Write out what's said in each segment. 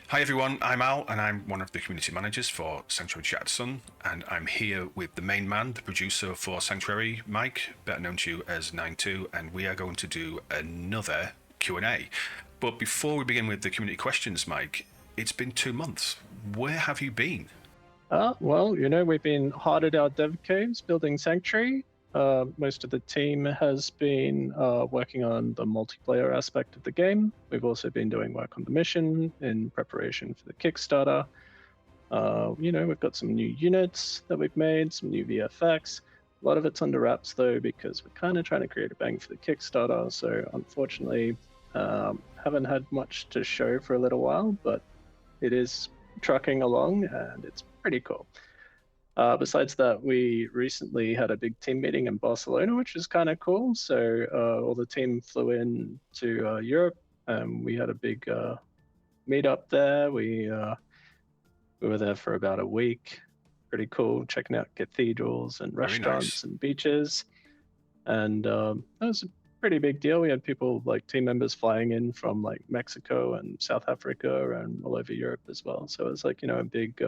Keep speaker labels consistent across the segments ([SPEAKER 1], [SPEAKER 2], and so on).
[SPEAKER 1] Hi everyone, I'm Al and I'm one of the community managers for Sanctuary Shattered Sun, and I'm here with the main man, the producer for Sanctuary, Mike, better known to you as 9-2, and we are going to do another Q&A. But before we begin with the community questions, Mike, it's been 2 months. Where have you been?
[SPEAKER 2] We've been hard at our dev caves building Sanctuary. Most of the team has been working on the multiplayer aspect of the game. We've also been doing work on the mission in preparation for the Kickstarter. We've got some new units that we've made, some new VFX. A lot of it's under wraps though, because we're kind of trying to create a bang for the Kickstarter. So unfortunately, haven't had much to show for a little while, but it is trucking along and it's pretty cool. Besides that, we recently had a big team meeting in Barcelona, which is kind of cool. So all the team flew in to Europe, and we had a big meetup there. We were there for about a week. Pretty cool, checking out cathedrals and
[SPEAKER 1] Very nice.
[SPEAKER 2] restaurants and beaches. And that was a pretty big deal. We had people like team members flying in from like Mexico and South Africa and all over Europe as well. So it was like, a big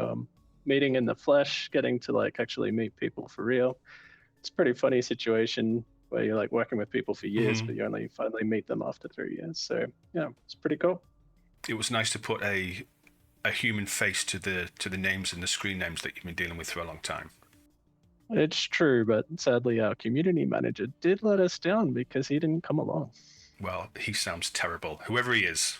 [SPEAKER 2] meeting in the flesh, getting to like actually meet people for real. It's a pretty funny situation where you're like working with people for years, but you only finally meet them after 3 years. So yeah, it's pretty cool.
[SPEAKER 1] It was nice to put a human face to the names and the screen names that you've been dealing with for a long time.
[SPEAKER 2] It's true, but sadly, our community manager did let us down because he didn't come along.
[SPEAKER 1] Well, he sounds terrible. Whoever he is,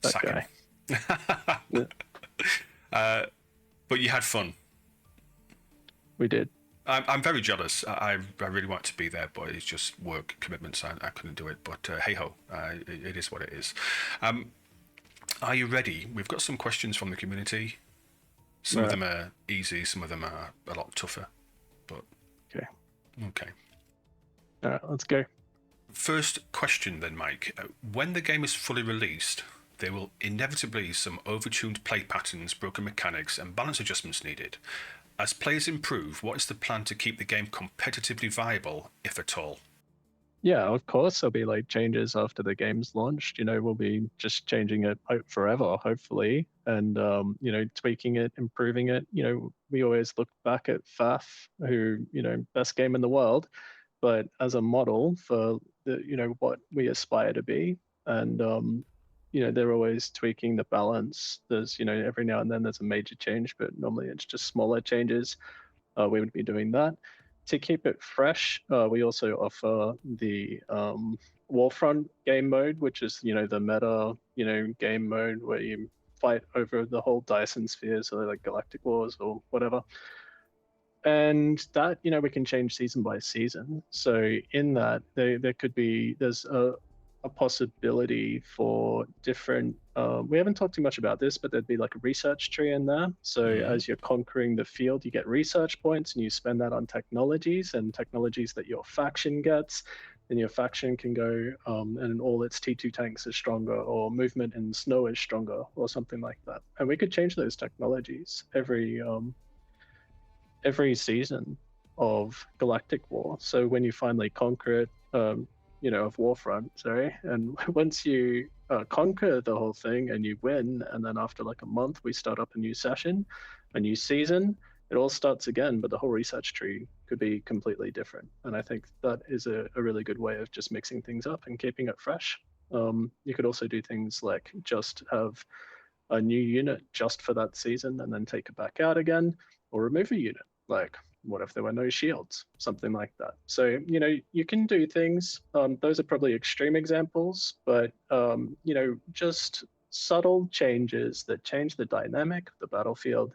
[SPEAKER 2] That
[SPEAKER 1] sack him.
[SPEAKER 2] guy. Yeah,
[SPEAKER 1] But you had fun.
[SPEAKER 2] we did.
[SPEAKER 1] I'm very jealous. I really want to be there, but it's just work commitments. I couldn't do it. But hey ho, it is what it is. Are you ready? We've got some questions from the community. Some of them are easy, some of them are a lot tougher. But
[SPEAKER 2] Okay.
[SPEAKER 1] okay.
[SPEAKER 2] All right, let's go.
[SPEAKER 1] First question then, Mike. When the game is fully released, there will inevitably be some overtuned play patterns, broken mechanics, and balance adjustments needed. As players improve, what is the plan to keep the game competitively viable, if at all?
[SPEAKER 2] Yeah, of course, there'll be like changes after the game's launched. We'll be just changing it forever, hopefully, and tweaking it, improving it. We always look back at FAF, who best game in the world, but as a model for the what we aspire to be, and they're always tweaking the balance. There's every now and then there's a major change, but normally it's just smaller changes. We would be doing that. To keep it fresh, we also offer the Warfront game mode, which is the meta game mode where you fight over the whole Dyson sphere, so like Galactic Wars or whatever. And that we can change season by season. So in that there could be there's a possibility for different. We haven't talked too much about this, but there'd be like a research tree in there. So as you're conquering the field, you get research points, and you spend that on technologies and technologies that your faction gets. Then your faction can go and all its T2 tanks is stronger, or movement in snow is stronger, or something like that. And we could change those technologies every season of Galactic War. So when you finally conquer it, of Warfront, sorry, and once you conquer the whole thing and you win, and then after like a month, we start up a new session, a new season. It all starts again, but the whole research tree could be completely different. And I think that is a really good way of just mixing things up and keeping it fresh. You could also do things like just have a new unit just for that season and then take it back out again, or remove a unit. Like, what if there were no shields? Something like that. So, you can do things. Those are probably extreme examples, but, just subtle changes that change the dynamic of the battlefield,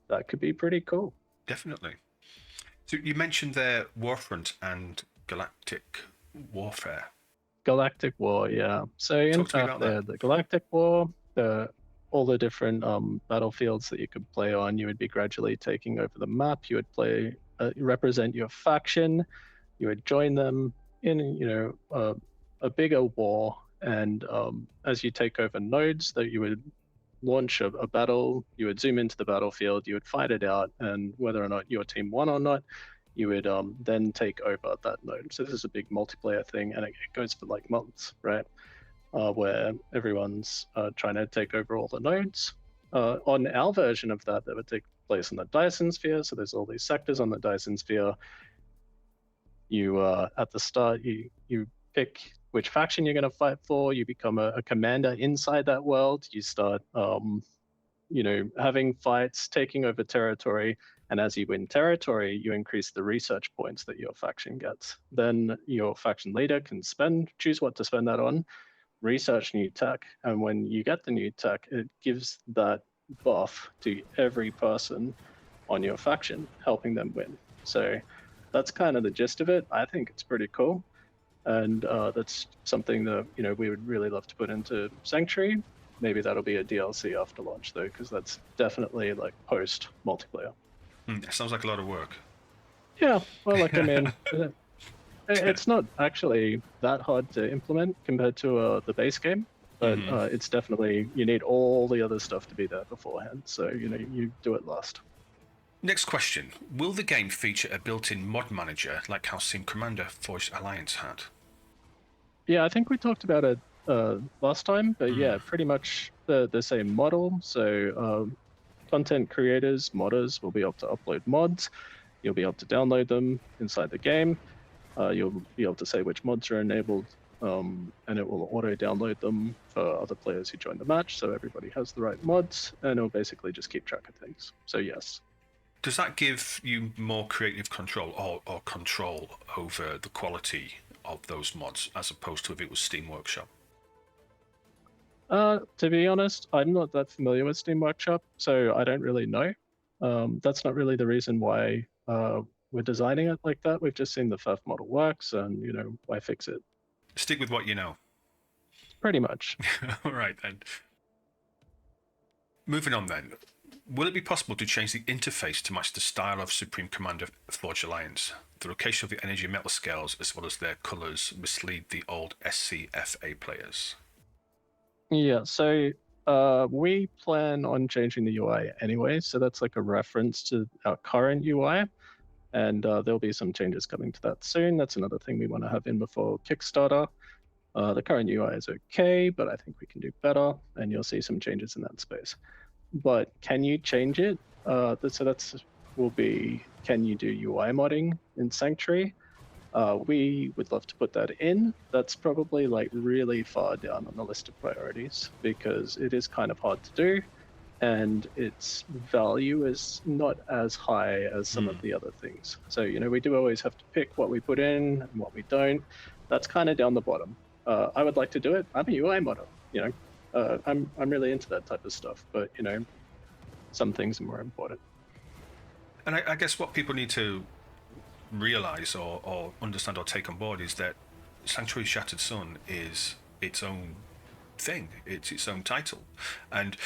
[SPEAKER 2] that could be pretty cool.
[SPEAKER 1] Definitely. So you mentioned there Warfront and Galactic Warfare.
[SPEAKER 2] Galactic War, yeah. So in
[SPEAKER 1] Talk to me
[SPEAKER 2] fact,
[SPEAKER 1] about that.
[SPEAKER 2] the Galactic War, all the different battlefields that you could play on, you would be gradually taking over the map. You would play, represent your faction. You would join them in, a bigger war. And as you take over nodes, that you would launch a battle. You would zoom into the battlefield. You would fight it out, and whether or not your team won or not, you would then take over that node. So this is a big multiplayer thing, and it goes for like months, right? where everyone's trying to take over all the nodes. On our version of that, that would take place in the Dyson sphere. So there's all these sectors on the Dyson sphere. You at the start, you pick which faction you're going to fight for. You become a commander inside that world. You start having fights, taking over territory, and as you win territory, you increase the research points that your faction gets. Then your faction leader can choose what to spend that on, research new tech, and when you get the new tech, it gives that buff to every person on your faction, helping them win. So that's kind of the gist of it. I think it's pretty cool, and that's something that we would really love to put into Sanctuary. Maybe that'll be a DLC after launch though, because that's definitely like post multiplayer.
[SPEAKER 1] It sounds like a lot of work.
[SPEAKER 2] Yeah, well, like I mean, it's not actually that hard to implement compared to the base game, but it's definitely you need all the other stuff to be there beforehand. So you do it last.
[SPEAKER 1] Next question. Will the game feature a built-in mod manager like how Sim Commander Forged Alliance had?
[SPEAKER 2] Yeah, I think we talked about it last time, but yeah, pretty much the same model. So content creators, modders will be able to upload mods. You'll be able to download them inside the game. You'll be able to say which mods are enabled, and it will auto-download them for other players who join the match, so everybody has the right mods, and it'll basically just keep track of things. So yes.
[SPEAKER 1] Does that give you more creative control or control over the quality of those mods as opposed to if it was Steam Workshop?
[SPEAKER 2] To be honest, I'm not that familiar with Steam Workshop, so I don't really know. That's not really the reason why we're designing it like that. We've just seen the FAF model works, and why fix it?
[SPEAKER 1] Stick with what you know.
[SPEAKER 2] Pretty much.
[SPEAKER 1] All right then. Moving on then. Will it be possible to change the interface to match the style of Supreme Commander Forged Alliance? The location of the energy metal scales as well as their colours mislead the old SCFA players.
[SPEAKER 2] Yeah, so we plan on changing the UI anyway, so that's like a reference to our current UI, and there'll be some changes coming to that soon. That's another thing we want to have in before Kickstarter. The current UI is okay, but I think we can do better, and you'll see some changes in that space. But can you change it? So that's will be, can you do UI modding in Sanctuary? We would love to put that in. That's probably like really far down on the list of priorities because it is kind of hard to do, and its value is not as high as some of the other things. So we do always have to pick what we put in and what we don't. That's kind of down the bottom. I would like to do it. I'm a UI modder. I'm really into that type of stuff, but some things are more important.
[SPEAKER 1] And I guess what people need to realize or understand or take on board is that Sanctuary Shattered Sun is its own thing. It's its own title, and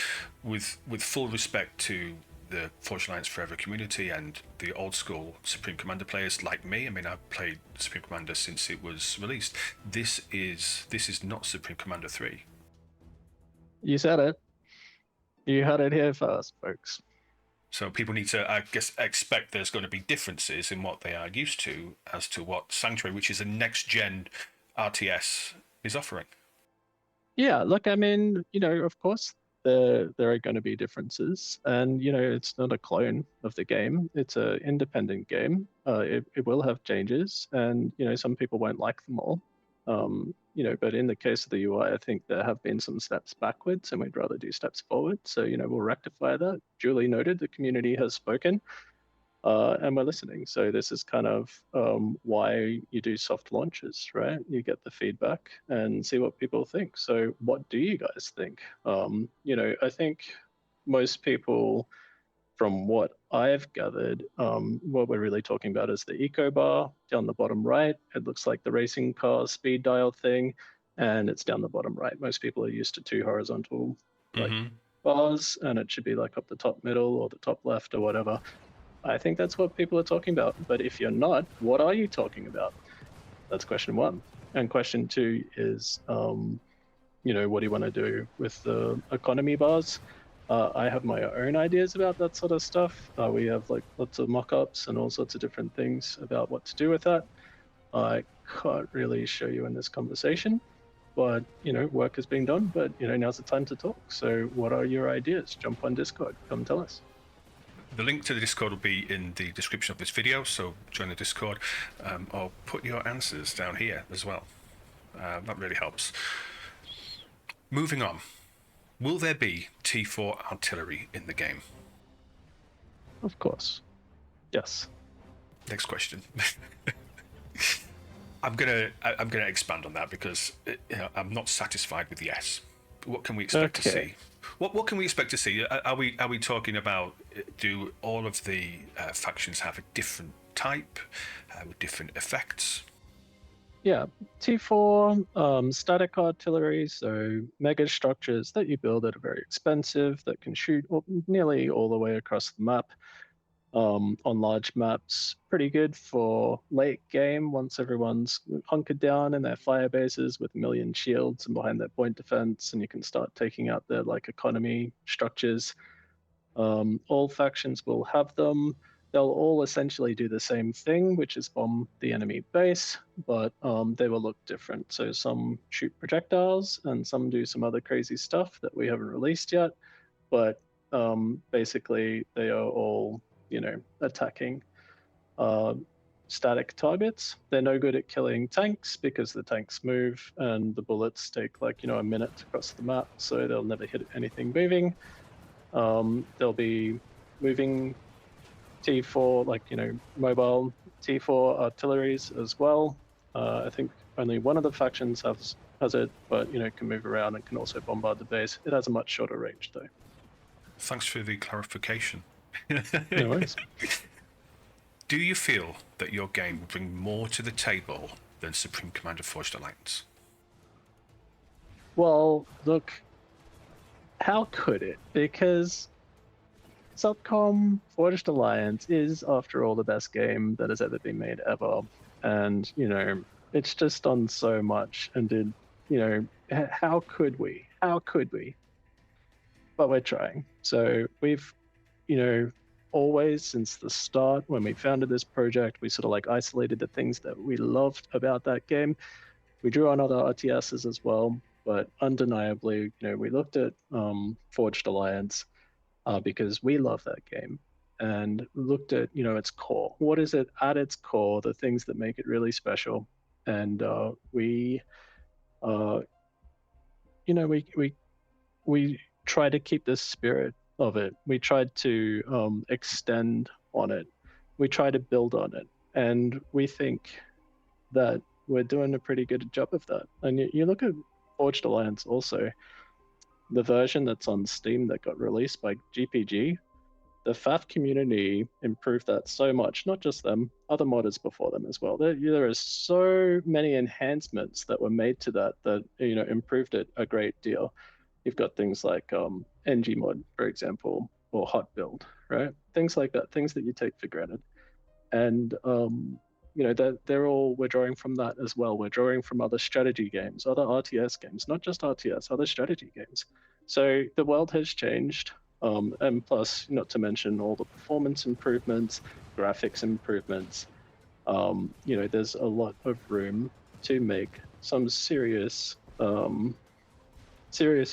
[SPEAKER 1] with full respect to the Forged Alliance Forever community and the old school Supreme Commander players like me. I mean, I've played Supreme Commander since it was released. This is not Supreme Commander 3.
[SPEAKER 2] You said it. You had it here first, folks.
[SPEAKER 1] So people need to, I guess, expect there's going to be differences in what they are used to as to what Sanctuary, which is a next-gen RTS, is offering.
[SPEAKER 2] Yeah, look, I mean, of course there are going to be differences, and it's not a clone of the game. It's an independent game. It will have changes, and some people won't like them all. But in the case of the UI, I think there have been some steps backwards, and we'd rather do steps forward. So we'll rectify that. Duly noted, the community has spoken. And we're listening. So this is kind of why you do soft launches, right? You get the feedback and see what people think. So what do you guys think? I think most people, from what I've gathered, what we're really talking about is the eco bar down the bottom right. It looks like the racing car speed dial thing, and it's down the bottom right. Most people are used to two horizontal bars, and it should be like up the top middle or the top left or whatever. I think that's what people are talking about. But if you're not, what are you talking about? That's question one. And question two is, what do you want to do with the economy bars? I have my own ideas about that sort of stuff. We have like lots of mock-ups and all sorts of different things about what to do with that. I can't really show you in this conversation, but work is being done. But now's the time to talk. So, what are your ideas? Jump on Discord. Come tell us.
[SPEAKER 1] The link to the Discord will be in the description of this video, so join the Discord, or put your answers down here as well. That really helps. Moving on. Will there be T4 artillery in the game?
[SPEAKER 2] Of course. Yes.
[SPEAKER 1] Next question. I'm gonna expand on that because I'm not satisfied with yes. What can we expect to see? What can we expect to see? Are we talking about, do all of the factions have a different type with different effects?
[SPEAKER 2] Yeah, T4 static artillery, so mega structures that you build that are very expensive that can shoot nearly all the way across the map. On large maps, pretty good for late game once everyone's hunkered down in their fire bases with a million shields and behind their point defense, and you can start taking out their economy structures. All factions will have them. They'll all essentially do the same thing, which is bomb the enemy base, but they will look different. So some shoot projectiles and some do some other crazy stuff that we haven't released yet. But basically, they are all, attacking static targets. They're no good at killing tanks because the tanks move and the bullets take a minute to cross the map, so they'll never hit anything moving. They'll be moving T4, mobile T4 artilleries as well. I think only one of the factions has it, but can move around and can also bombard the base. It has a much shorter range though.
[SPEAKER 1] Thanks for the clarification.
[SPEAKER 2] No worries.
[SPEAKER 1] Do you feel that your game will bring more to the table than Supreme Commander Forged Alliance?
[SPEAKER 2] Well, look, how could it? Because Subcom Forged Alliance is, after all, the best game that has ever been made ever. And, it's just done so much and did, how could we? How could we? But we're trying. So we've, always since the start, when we founded this project, we sort of isolated the things that we loved about that game. We drew on other RTSs as well, but undeniably, we looked at Forged Alliance because we love that game and looked at, its core. What is it at its core, the things that make it really special? And we try to keep the spirit of it. We tried to extend on it. We try to build on it. And we think that we're doing a pretty good job of that. And you look at Forged Alliance also, the version that's on Steam that got released by GPG, the FAF community improved that so much, not just them, other modders before them as well. There are so many enhancements that were made to that improved it a great deal. You've got things like ng mod, for example, or hot build, right? Things like that, things that you take for granted. And we're drawing from that as well. We're drawing from other strategy games, other RTS games, not just RTS, other strategy games. So the world has changed. And plus, not to mention all the performance improvements, graphics improvements. There's a lot of room to make some serious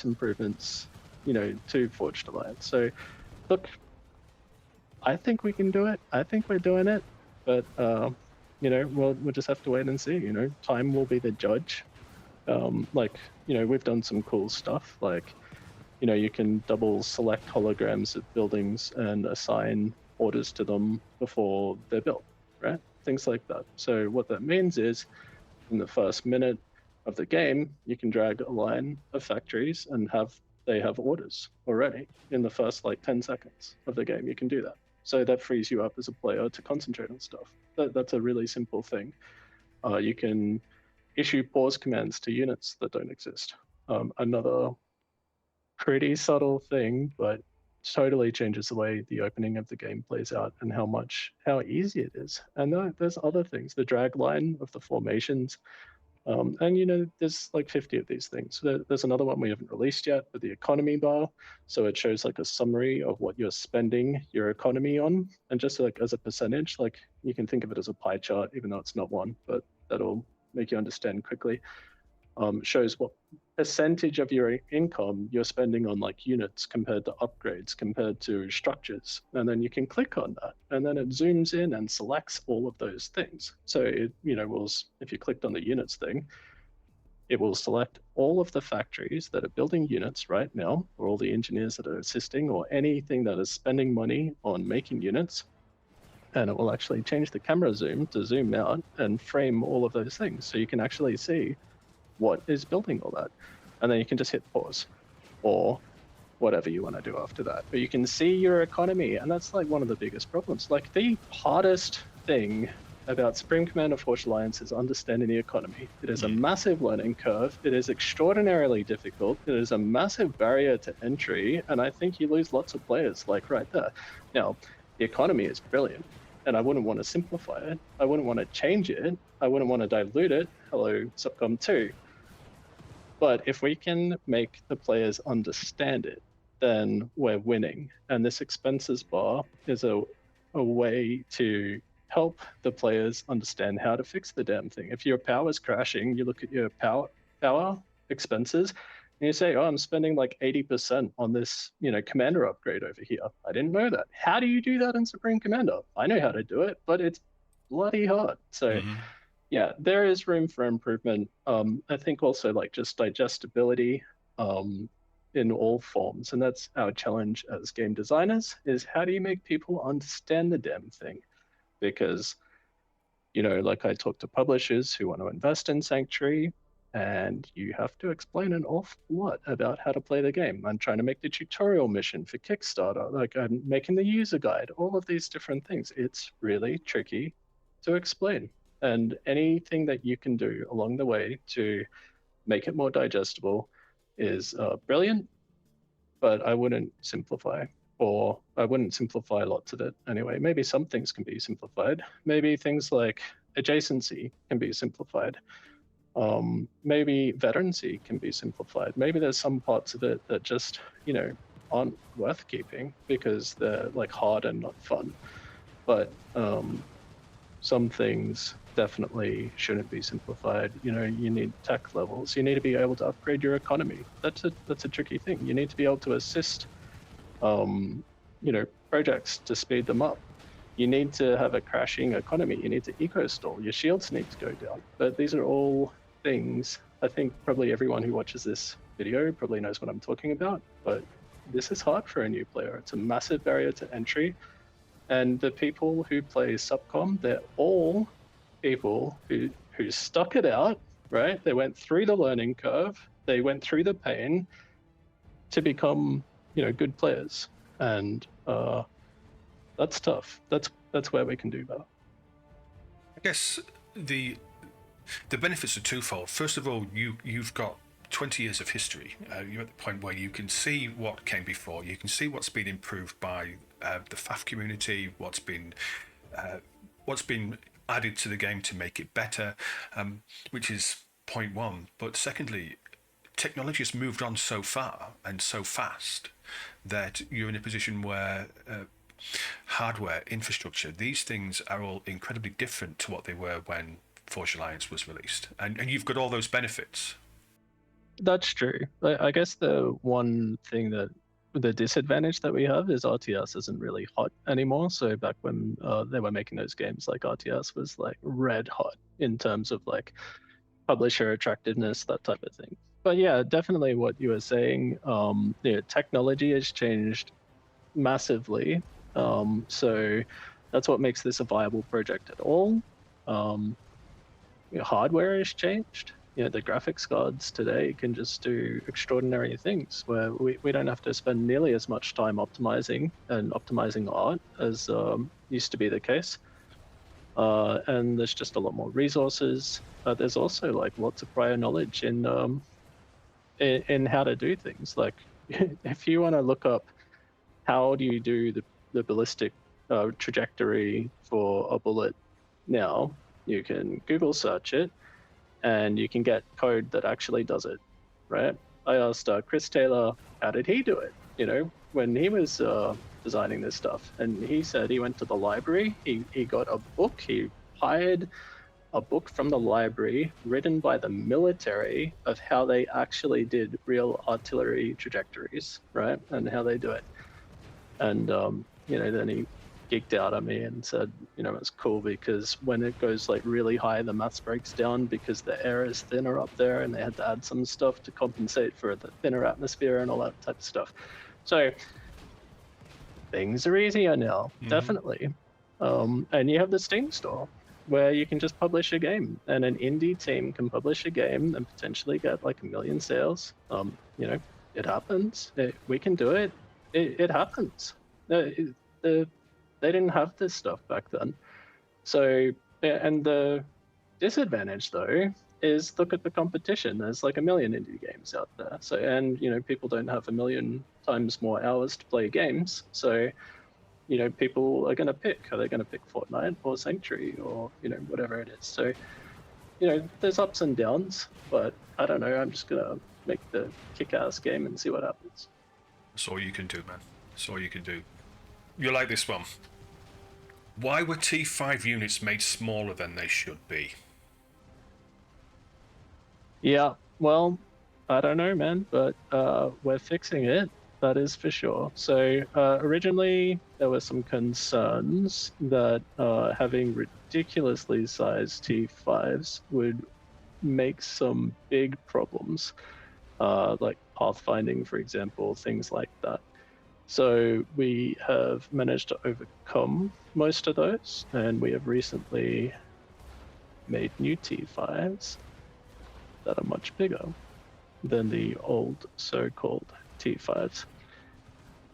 [SPEAKER 2] improvements, to Forged Alliance. So, look, I think we can do it. I think we're doing it, but we'll just have to wait and see. Time will be the judge. We've done some cool stuff. You can double select holograms of buildings and assign orders to them before they're built, right? Things like that. So what that means is, in the first minute of the game, you can drag a line of factories and they have orders already in the first 10 seconds of the game. You can do that. So that frees you up as a player to concentrate on stuff. That's a really simple thing. You can issue pause commands to units that don't exist. Another pretty subtle thing, but totally changes the way the opening of the game plays out and how easy it is. And there's other things, the drag line of the formations. And there's 50 of these things. There's another one we haven't released yet, but the economy bar. So it shows a summary of what you're spending your economy on. And just as a percentage, you can think of it as a pie chart, even though it's not one, but that'll make you understand quickly. shows what percentage of your income you're spending on like units compared to upgrades compared to structures, and then you can click on that and then it zooms in and selects all of those things. So it will, if you clicked on the units thing, it will select all of the factories that are building units right now, or all the engineers that are assisting, or anything that is spending money on making units, and it will actually change the camera zoom to zoom out and frame all of those things so you can actually see what is building all that. And then you can just hit pause or whatever you want to do after that. But you can see your economy, and that's like one of the biggest problems. Like the hardest thing about Supreme Commander Forge Alliance is understanding the economy. It is a massive learning curve. It is extraordinarily difficult. It is a massive barrier to entry, and I think you lose lots of players like right there. Now, the economy is brilliant, and I wouldn't want to simplify it. I wouldn't want to change it. I wouldn't want to dilute it. Hello, Subcom 2. But if we can make the players understand it, then we're winning. And this expenses bar is a way to help the players understand how to fix the damn thing. If your power's crashing, you look at your power expenses and you say, oh, I'm spending like 80% on this, commander upgrade over here. I didn't know that. How do you do that in Supreme Commander? I know how to do it, but it's bloody hard. So yeah, there is room for improvement. I think also like just digestibility in all forms. And that's our challenge as game designers, is how do you make people understand the damn thing? Because, like I talk to publishers who want to invest in Sanctuary, and you have to explain an awful lot about how to play the game. I'm trying to make the tutorial mission for Kickstarter, like I'm making the user guide, all of these different things. It's really tricky to explain. And anything that you can do along the way to make it more digestible is brilliant, but I wouldn't simplify, or I wouldn't simplify lots of it anyway. Maybe some things can be simplified. Maybe things like adjacency can be simplified. Maybe veterancy can be simplified. Maybe there's some parts of it that just, aren't worth keeping because they're like hard and not fun. But some things definitely shouldn't be simplified. You need tech levels. You need to be able to upgrade your economy. That's a tricky thing. You need to be able to assist, projects to speed them up. You need to have a crashing economy. You need to eco stall. Your shields need to go down. But these are all things. I think probably everyone who watches this video probably knows what I'm talking about. But this is hard for a new player. It's a massive barrier to entry. And the people who play Subcom, they're all people who stuck it out, right? They went through the learning curve. They went through the pain to become, good players. And that's tough. That's where we can do better.
[SPEAKER 1] I guess the benefits are twofold. First of all, you've got 20 years of history. You're at the point where you can see what came before. You can see what's been improved by the FAF community, what's been added to the game to make it better, which is point one. But secondly, technology has moved on so far and so fast that you're in a position where hardware, infrastructure, these things are all incredibly different to what they were when Forge Alliance was released. And you've got all those benefits.
[SPEAKER 2] That's true. I guess the one thing the disadvantage that we have is RTS isn't really hot anymore. So back when they were making those games, like RTS was like red hot in terms of like publisher attractiveness, that type of thing. But yeah, definitely what you were saying, technology has changed massively. So that's what makes this a viable project at all. Hardware has changed. The graphics cards today can just do extraordinary things where we don't have to spend nearly as much time optimizing art as used to be the case. And there's just a lot more resources. There's also like lots of prior knowledge in how to do things. Like if you want to look up how do you do the ballistic trajectory for a bullet now, you can Google search it, and you can get code that actually does it, right? I asked Chris Taylor, how did he do it? When he was designing this stuff, and he said he went to the library, he got a book, he hired a book from the library written by the military of how they actually did real artillery trajectories, right? And how they do it. And, then he geeked out at me and said, it's cool because when it goes like really high, the maths breaks down because the air is thinner up there and they had to add some stuff to compensate for the thinner atmosphere and all that type of stuff. So things are easier now, definitely. And you have the Steam store where you can just publish a game, and an indie team can publish a game and potentially get like 1 million sales. It happens. We can do it. It happens. They didn't have this stuff back then. So, and the disadvantage though is look at the competition. There's like 1 million indie games out there. So, and people don't have 1 million times more hours to play games. So, people are going to pick. Are they going to pick Fortnite or Sanctuary or whatever it is? So, there's ups and downs, but I don't know. I'm just gonna make the kick-ass game and see what happens.
[SPEAKER 1] That's all you can do, man. That's all you can do. You like this one? Why were T5 units made smaller than they should be?
[SPEAKER 2] Yeah, well, I don't know, man, but we're fixing it. That is for sure. So originally there were some concerns that having ridiculously sized T5s would make some big problems, like pathfinding, for example, things like that. So we have managed to overcome most of those, and we have recently made new T5s that are much bigger than the old so-called T5s.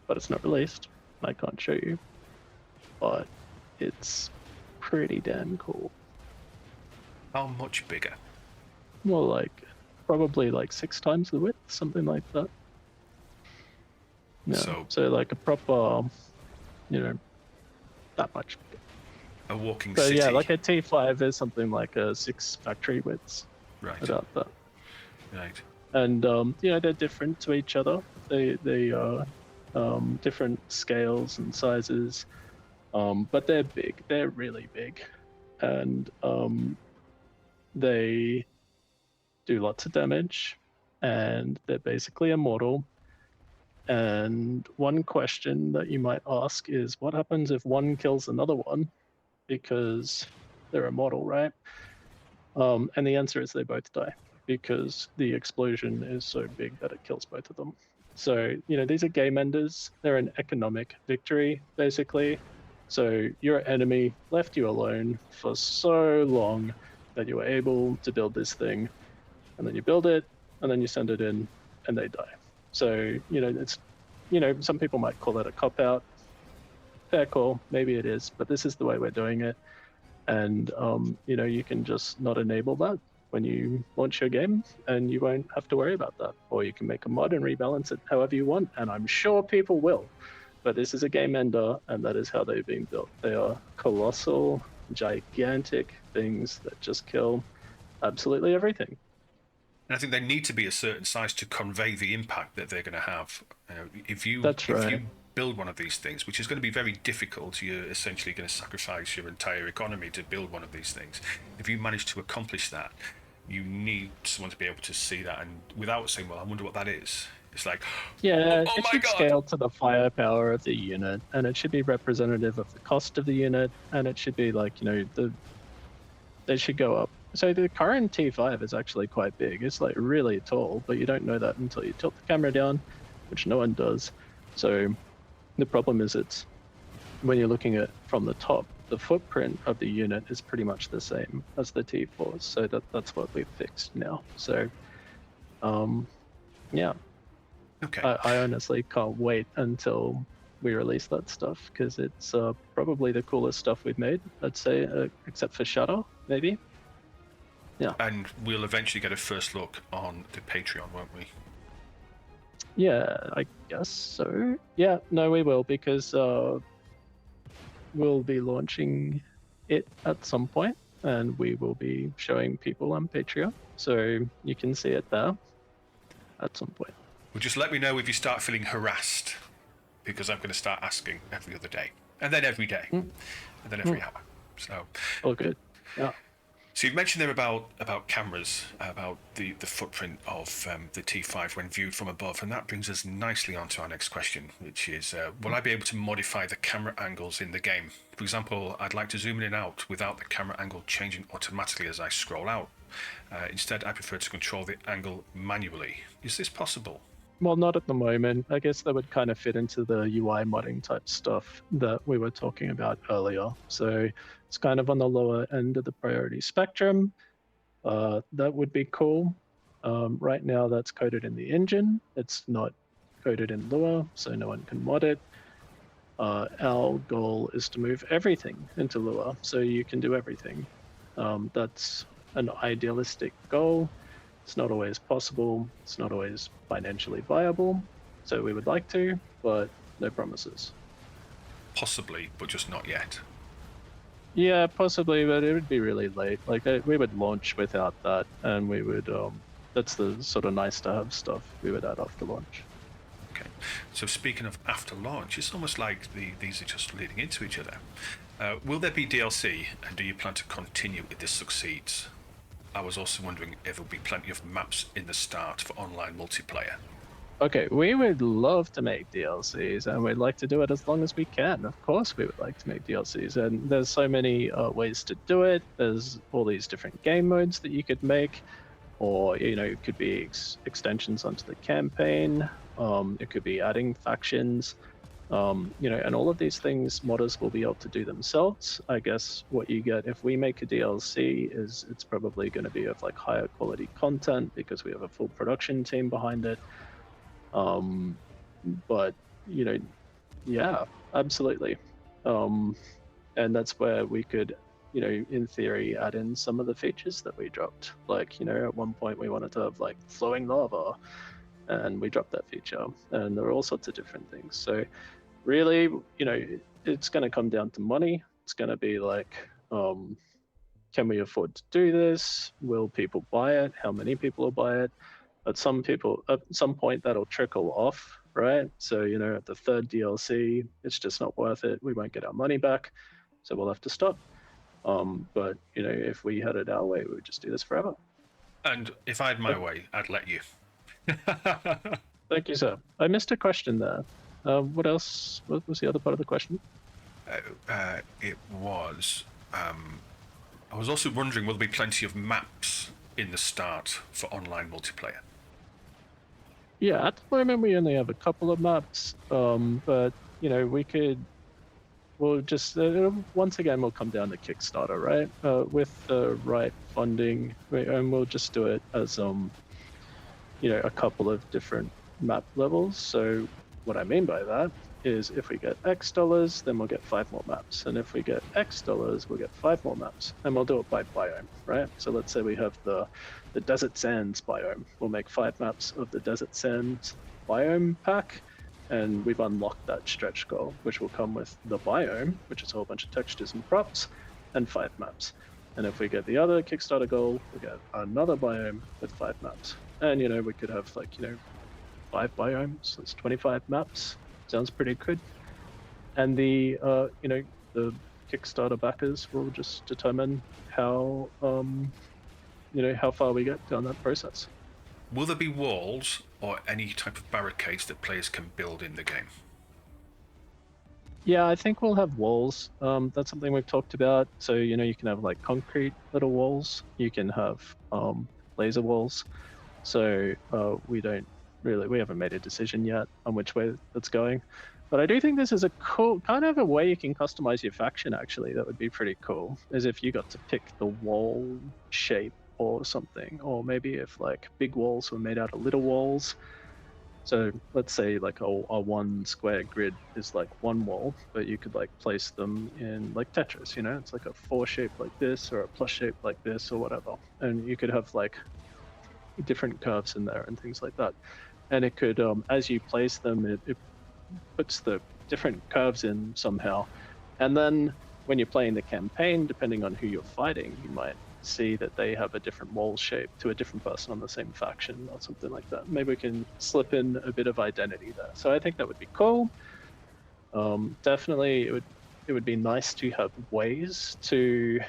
[SPEAKER 2] But it's not released. I can't show you. But it's pretty damn cool.
[SPEAKER 1] How much bigger?
[SPEAKER 2] Well, like probably like 6 times the width, something like that. Yeah. So like a proper, that much bigger.
[SPEAKER 1] A walking
[SPEAKER 2] so
[SPEAKER 1] city.
[SPEAKER 2] Yeah, like a T5 is something like a 6 factory widths.
[SPEAKER 1] Right.
[SPEAKER 2] About that.
[SPEAKER 1] Right.
[SPEAKER 2] And they're different to each other. They are different scales and sizes, but they're big. They're really big, and they do lots of damage, and they're basically immortal. And one question that you might ask is, what happens if one kills another one? Because they're immortal, right? And the answer is they both die because the explosion is so big that it kills both of them. So, these are game enders. They're an economic victory, basically. So your enemy left you alone for so long that you were able to build this thing, and then you build it, and then you send it in, and they die. So, it's, some people might call that a cop-out. Fair call, maybe it is, but this is the way we're doing it. And, you can just not enable that when you launch your game, and you won't have to worry about that. Or you can make a mod and rebalance it however you want, and I'm sure people will. But this is a game ender, and that is how they've been built. They are colossal, gigantic things that just kill absolutely everything.
[SPEAKER 1] And I think they need to be a certain size to convey the impact that they're going to have. If you build one of these things, which is going to be very difficult, you're essentially going to sacrifice your entire economy to build one of these things. If you manage to accomplish that, you need someone to be able to see that, and without saying, well, I wonder what that is. It's like,
[SPEAKER 2] yeah,
[SPEAKER 1] oh
[SPEAKER 2] it
[SPEAKER 1] my
[SPEAKER 2] should
[SPEAKER 1] God.
[SPEAKER 2] Scale to the firepower of the unit, and it should be representative of the cost of the unit, and it should be like, they should go up. So the current T5 is actually quite big. It's like really tall, but you don't know that until you tilt the camera down, which no one does. So the problem is it's when you're looking at from the top, the footprint of the unit is pretty much the same as the T4s. So that's what we've fixed now. So, yeah.
[SPEAKER 1] Okay.
[SPEAKER 2] I honestly can't wait until we release that stuff because it's probably the coolest stuff we've made, I'd say, except for Shadow, maybe. Yeah.
[SPEAKER 1] And we'll eventually get a first look on the Patreon, won't we?
[SPEAKER 2] Yeah, I guess so. Yeah, no, we will because we'll be launching it at some point, and we will be showing people on Patreon, so you can see it there at some point.
[SPEAKER 1] Well, just let me know if you start feeling harassed, because I'm going to start asking every other day, and then every day, and then every hour. So
[SPEAKER 2] all good. Yeah.
[SPEAKER 1] So you mentioned there about cameras, about the footprint of the T5 when viewed from above, and that brings us nicely on to our next question, which is, will I be able to modify the camera angles in the game? For example, I'd like to zoom in and out without the camera angle changing automatically as I scroll out. Instead, I prefer to control the angle manually. Is this possible?
[SPEAKER 2] Well, not at the moment. I guess that would kind of fit into the UI modding type stuff that we were talking about earlier. So it's kind of on the lower end of the priority spectrum. That would be cool. Right now, that's coded in the engine. It's not coded in Lua, so no one can mod it. Our goal is to move everything into Lua, so you can do everything. That's an idealistic goal. It's not always possible. It's not always financially viable. So we would like to, but no promises.
[SPEAKER 1] Possibly, but just not yet.
[SPEAKER 2] Yeah, possibly, but it would be really late. Like we would launch without that, and we would. That's the sort of nice to have stuff we would add after launch.
[SPEAKER 1] Okay. So speaking of after launch, it's almost like these are just leading into each other. Will there be DLC, and do you plan to continue if this succeeds? I was also wondering if there'll be plenty of maps in the start for online multiplayer.
[SPEAKER 2] Okay, we would love to make DLCs, and we'd like to do it as long as we can. Of course, we would like to make DLCs, and there's so many ways to do it. There's all these different game modes that you could make, or it could be extensions onto the campaign. It could be adding factions. And all of these things modders will be able to do themselves. I guess what you get if we make a DLC is it's probably going to be of like higher quality content because we have a full production team behind it. But yeah, absolutely. And that's where we could, in theory, add in some of the features that we dropped. Like, at one point we wanted to have like flowing lava, and we dropped that feature. And there are all sorts of different things. So really, it's going to come down to money. It's going to be like, can we afford to do this? Will people buy it? How many people will buy it? At some point, that'll trickle off, right? So, at the third DLC, it's just not worth it. We won't get our money back. So we'll have to stop. But, if we had it our way, we would just do this forever.
[SPEAKER 1] And if I had my way, I'd let you.
[SPEAKER 2] Thank you, sir. I missed a question there. What else? What was the other part of the question?
[SPEAKER 1] It was. I was also wondering, will there be plenty of maps in the start for online multiplayer?
[SPEAKER 2] Yeah, at the moment we only have a couple of maps, but we could. We'll just once again we'll come down to Kickstarter, right? With the right funding, and we'll just do it as a couple of different map levels. So what I mean by that is if we get X dollars, then we'll get 5 more maps. And if we get X dollars, we'll get 5 more maps. And we'll do it by biome, right? So let's say we have the Desert Sands biome. We'll make 5 maps of the Desert Sands biome pack. And we've unlocked that stretch goal, which will come with the biome, which is a whole bunch of textures and props, and 5 maps. And if we get the other Kickstarter goal, we get another biome with 5 maps. And, we could have 5 biomes, that's 25 maps. Sounds pretty good. And the Kickstarter backers will just determine how far we get down that process.
[SPEAKER 1] Will there be walls or any type of barricades that players can build in the game?
[SPEAKER 2] Yeah, I think we'll have walls. That's something we've talked about. So, you can have like concrete little walls. You can have laser walls. So we haven't made a decision yet on which way that's going. But I do think this is a cool kind of a way you can customize your faction, actually. That would be pretty cool, as if you got to pick the wall shape or something. Or maybe if like big walls were made out of little walls. So let's say like a 1 square grid is like 1 wall, but you could like place them in like Tetris, it's like a 4 shape like this or a plus shape like this or whatever. And you could have like different curves in there and things like that. And it could, as you place them, it puts the different curves in somehow. And then when you're playing the campaign, depending on who you're fighting, you might see that they have a different wall shape to a different person on the same faction or something like that. Maybe we can slip in a bit of identity there. So I think that would be cool. Definitely, it would be nice to have ways to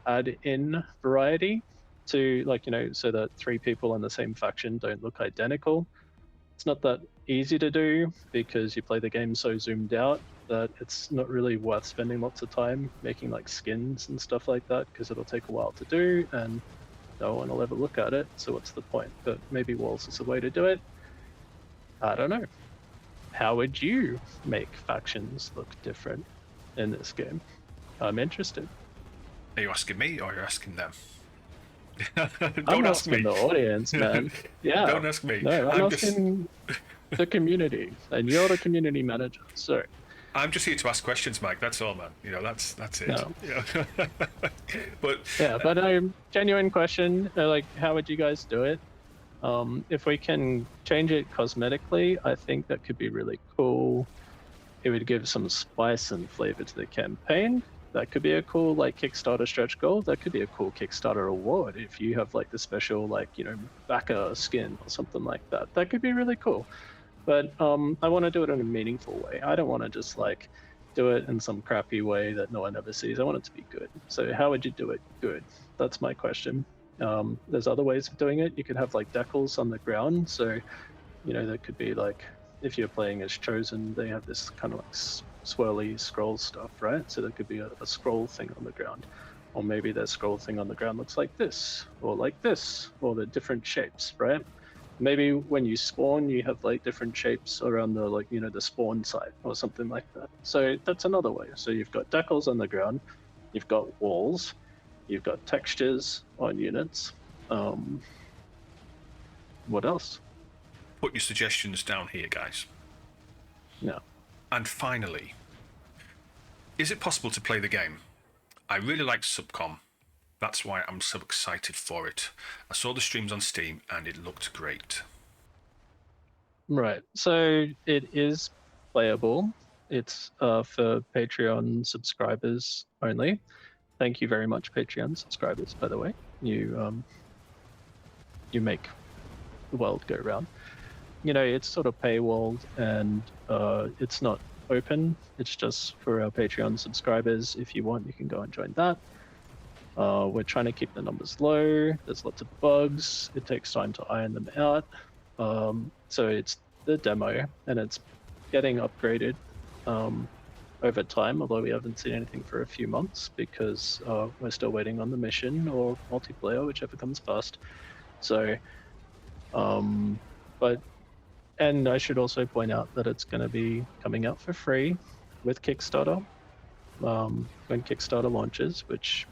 [SPEAKER 2] add in variety to, like, so that three people in the same faction don't look identical. It's not that easy to do because you play the game so zoomed out that it's not really worth spending lots of time making like skins and stuff like that, because it'll take a while to do and no one will ever look at it. So what's the point? But maybe walls is a way to do it. I don't know. How would you make factions look different in this game? I'm interested.
[SPEAKER 1] Are you asking me or are you asking them?
[SPEAKER 2] I'm
[SPEAKER 1] Don't ask
[SPEAKER 2] asking
[SPEAKER 1] me.
[SPEAKER 2] the audience, man. Yeah.
[SPEAKER 1] Don't ask me.
[SPEAKER 2] No, I'm asking the community, and you're the community manager. So
[SPEAKER 1] I'm just here to ask questions, Mike. That's all, man. That's it.
[SPEAKER 2] no.
[SPEAKER 1] Yeah. But
[SPEAKER 2] Yeah, but genuine question. Like, how would you guys do it? If we can change it cosmetically, I think that could be really cool. It would give some spice and flavor to the campaign. That could be a cool like Kickstarter stretch goal. That could be a cool Kickstarter award if you have like the special like backer skin or something like that. That could be really cool. But I want to do it in a meaningful way. I don't want to just like do it in some crappy way that no one ever sees. I want it to be good. So how would you do it good? That's my question. There's other ways of doing it. You could have like decals on the ground. So, there could be like, if you're playing as Chosen, they have this kind of like swirly scroll stuff, right? So there could be a scroll thing on the ground. Or maybe their scroll thing on the ground looks like this, or the different shapes, right? Maybe when you spawn, you have like different shapes around the the spawn site or something like that. So that's another way. So you've got decals on the ground, you've got walls, you've got textures on units. What else?
[SPEAKER 1] put your suggestions down here, guys.
[SPEAKER 2] No.
[SPEAKER 1] And finally, is it possible to play the game? I really like Subcom. That's why I'm so excited for it. I saw the streams on Steam and it looked great.
[SPEAKER 2] Right. So it is playable. It's for Patreon subscribers only. Thank you very much, Patreon subscribers, by the way. You make the world go round. It's sort of paywalled and it's not open. It's just for our Patreon subscribers. If you want, you can go and join that. We're trying to keep the numbers low. There's lots of bugs. It takes time to iron them out. So it's the demo and it's getting upgraded over time, although we haven't seen anything for a few months because we're still waiting on the mission or multiplayer, whichever comes first. So, and I should also point out that it's going to be coming out for free with Kickstarter when Kickstarter launches, which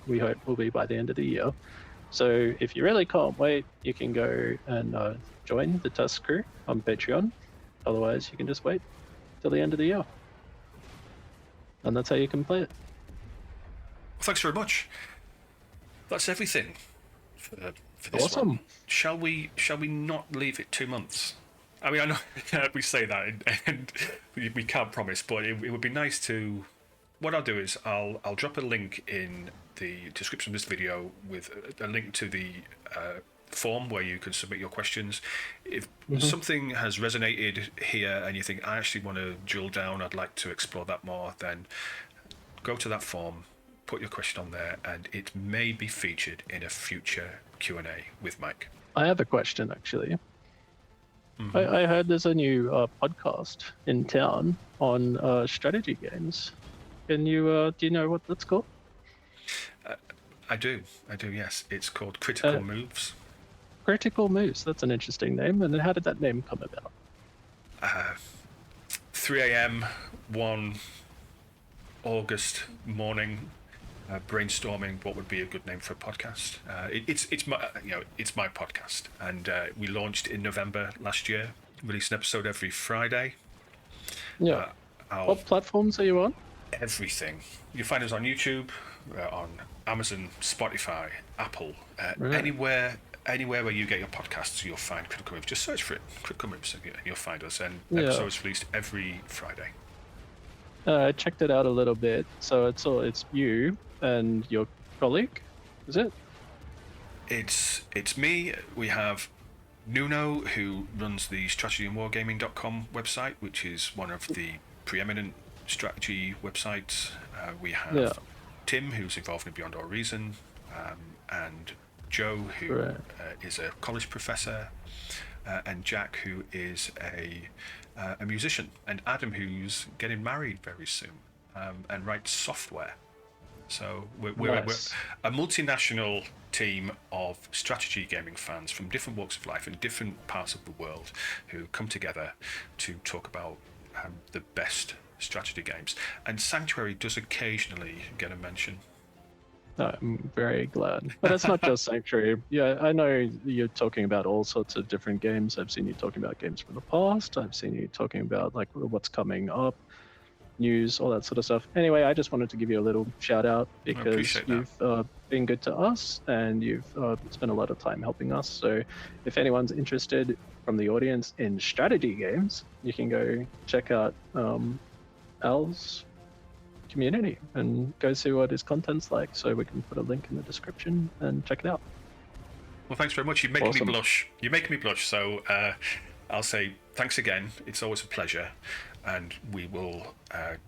[SPEAKER 2] we hope will be by the end of the year. So if you really can't wait, you can go and join the test crew on Patreon. Otherwise, you can just wait till the end of the year. And that's how you can play it.
[SPEAKER 1] Well, thanks very much. That's everything for this
[SPEAKER 2] Awesome.
[SPEAKER 1] one. Shall we not leave it 2 months? I mean, I know we say that and we can't promise, but it would be nice to. What I'll do is I'll drop a link in the description of this video with a link to the form where you can submit your questions. If something has resonated here and you think I actually want to drill down, I'd like to explore that more, then go to that form, put your question on there, and it may be featured in a future Q&A with Mike.
[SPEAKER 2] I have a question, actually. I heard there's a new podcast in town on strategy games. Can you do you know what that's called?
[SPEAKER 1] I do, yes. It's called Critical Moves.
[SPEAKER 2] Critical Moves. That's an interesting name. And how did that name come about?
[SPEAKER 1] 3 a.m. 1 August morning, brainstorming what would be a good name for a podcast. It's my podcast, and we launched in November last year. Release an episode every Friday.
[SPEAKER 2] Yeah. What platforms are you on?
[SPEAKER 1] Everything. You find us on YouTube, on Amazon, Spotify, Apple,
[SPEAKER 2] Right.
[SPEAKER 1] anywhere where you get your podcasts, you'll find Critical Moves. Just search for it, Critical Moves, and you'll find us. And episodes released every Friday.
[SPEAKER 2] I checked it out a little bit. So it's you and your colleague, is it?
[SPEAKER 1] It's me. We have Nuno, who runs the strategyandwargaming.com website, which is one of the preeminent strategy websites. We have Tim, who's involved in Beyond All Reason, and Joe, who
[SPEAKER 2] Right.
[SPEAKER 1] is a college professor, and Jack, who is a musician, and Adam, who's getting married very soon, and writes software. So we're
[SPEAKER 2] Nice.
[SPEAKER 1] a multinational team of strategy gaming fans from different walks of life and different parts of the world who come together to talk about the best strategy games. And Sanctuary does occasionally get a mention.
[SPEAKER 2] No, I'm very glad. But it's not just Sanctuary. Yeah, I know you're talking about all sorts of different games. I've seen you talking about games from the past. I've seen you talking about like what's coming up, news, all that sort of stuff. Anyway, I just wanted to give you a little shout out
[SPEAKER 1] I
[SPEAKER 2] because
[SPEAKER 1] appreciate that.
[SPEAKER 2] you've been good to us and you've spent a lot of time helping us. So if anyone's interested from the audience in strategy games, you can go check out Al's community and go see what his content's like. So we can put a link in the description and check it out.
[SPEAKER 1] Well, thanks very much. You're making
[SPEAKER 2] Awesome.
[SPEAKER 1] me blush. You're making me blush. So I'll say thanks again. It's always a pleasure. And we will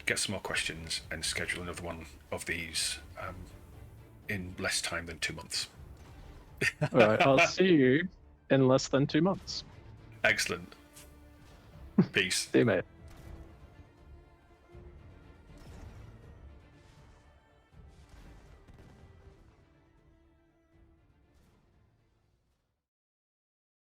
[SPEAKER 1] get some more questions and schedule another one of these in less time than 2 months.
[SPEAKER 2] All right, I'll see you in less than 2 months.
[SPEAKER 1] Excellent. Peace.
[SPEAKER 2] See you, mate.